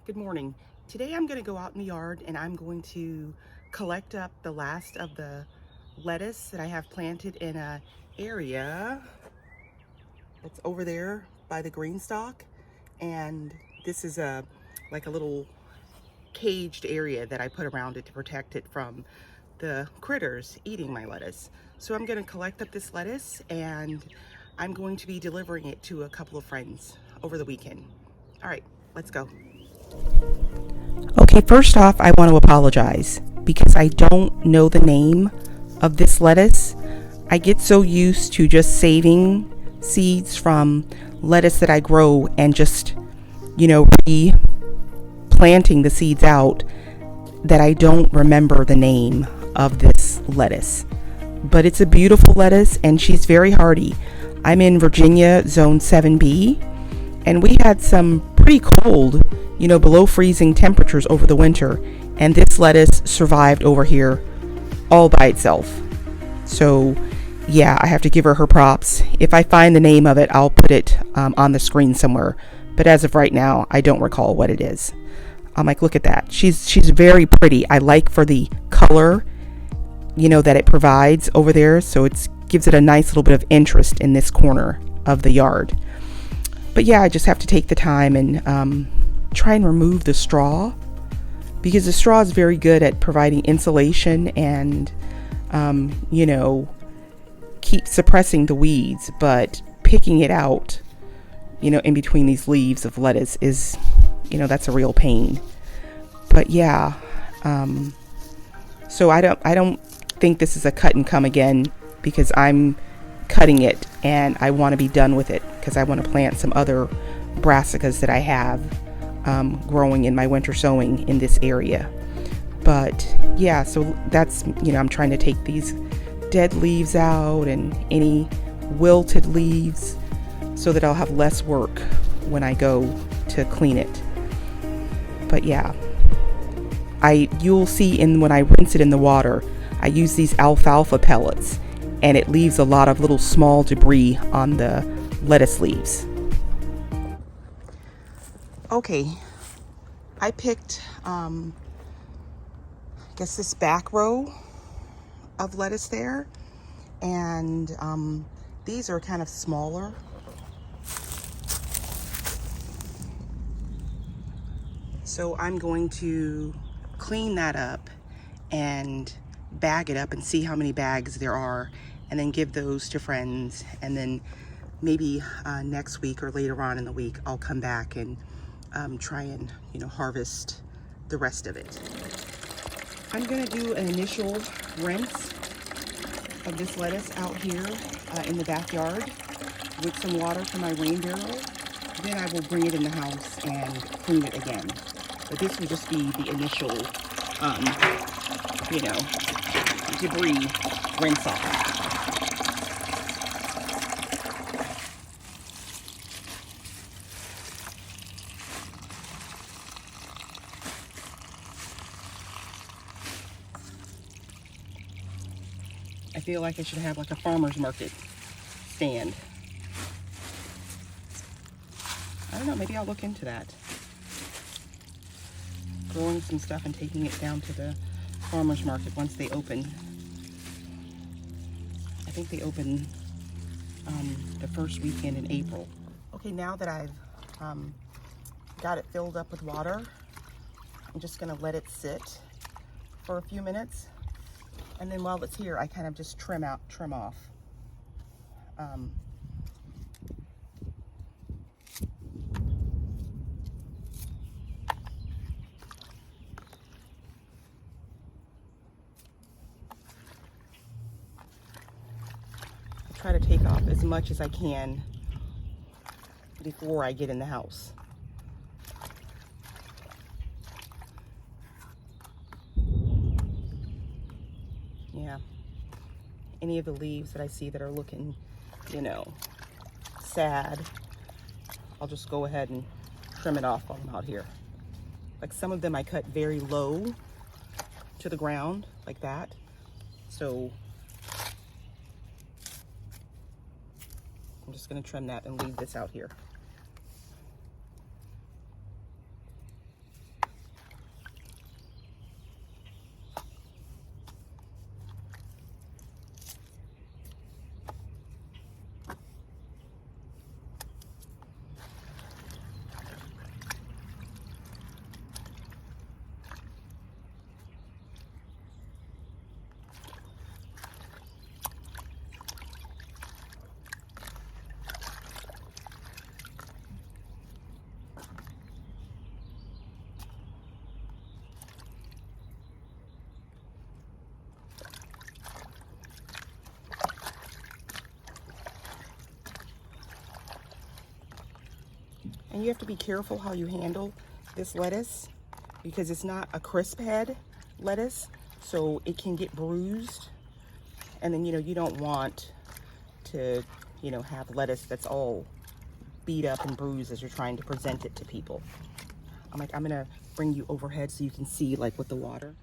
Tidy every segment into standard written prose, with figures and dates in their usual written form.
Good morning. Today I'm going to go out in the yard and I'm going to collect up the last of the lettuce that I have planted in a area that's over there by the green stalk. And this is like a little caged area that I put around it to protect it from the critters eating my lettuce. So I'm going to collect up this lettuce and I'm going to be delivering it to a couple of friends over the weekend. All right, let's go. Okay, first off, I want to apologize because I don't know the name of this lettuce. I get so used to just saving seeds from lettuce that I grow and just, replanting the seeds out that I don't remember the name of this lettuce. But it's a beautiful lettuce and she's very hardy. I'm in Virginia, Zone 7B, and we had some pretty cold, below freezing temperatures over the winter, and this lettuce survived over here all by itself. So yeah, I have to give her props. If I find the name of it, I'll put it on the screen somewhere. But as of right now, I don't recall what it is. I'm like, look at that. She's very pretty. I like for the color, that it provides over there. So it gives it a nice little bit of interest in this corner of the yard. But yeah, I just have to take the time and try and remove the straw, because the straw is very good at providing insulation and, keep suppressing the weeds. But picking it out, in between these leaves of lettuce is, that's a real pain. But yeah, so I don't think this is a cut and come again, because I'm cutting it and I want to be done with it because I want to plant some other brassicas that I have growing in my winter sowing in this area. But yeah, so that's, I'm trying to take these dead leaves out and any wilted leaves so that I'll have less work when I go to clean it. But yeah, you'll see when I rinse it in the water, I use these alfalfa pellets and it leaves a lot of little small debris on the lettuce leaves. Okay, I picked, I guess this back row of lettuce there, and these are kind of smaller. So I'm going to clean that up and bag it up and see how many bags there are, and then give those to friends. And then maybe next week or later on in the week, I'll come back and try and, harvest the rest of it. I'm gonna do an initial rinse of this lettuce out here in the backyard with some water from my rain barrel. Then I will bring it in the house and clean it again. But this will just be the initial, debris rinse off. I feel like I should have like a farmer's market stand. I don't know, maybe I'll look into that. Growing some stuff and taking it down to the farmer's market once they open. I think they open the first weekend in April. Okay, now that I've got it filled up with water, I'm just gonna let it sit for a few minutes. And then while it's here, I kind of just trim off. Try to take off as much as I can before I get in the house. Yeah. Any of the leaves that I see that are looking, sad, I'll just go ahead and trim it off while I'm out here. Like some of them I cut very low to the ground, like that. So I'm just gonna trim that and leave this out here. And you have to be careful how you handle this lettuce because it's not a crisp head lettuce, so it can get bruised. And then, you don't want to, have lettuce that's all beat up and bruised as you're trying to present it to people. I'm gonna bring you overhead so you can see like with the water.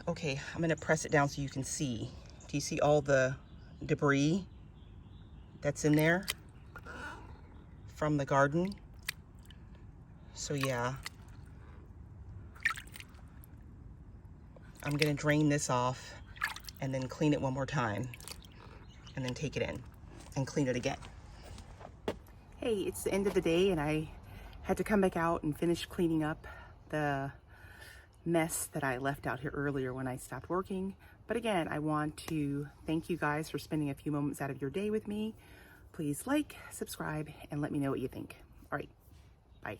Okay, I'm gonna press it down so you can see. Do you see all the debris that's in there from the garden? So yeah, I'm gonna drain this off and then clean it one more time and then take it in and clean it again. Hey, it's the end of the day and I had to come back out and finish cleaning up the mess that I left out here earlier when I stopped working. But again, I want to thank you guys for spending a few moments out of your day with me. Please like, subscribe, and let me know what you think. All right, bye.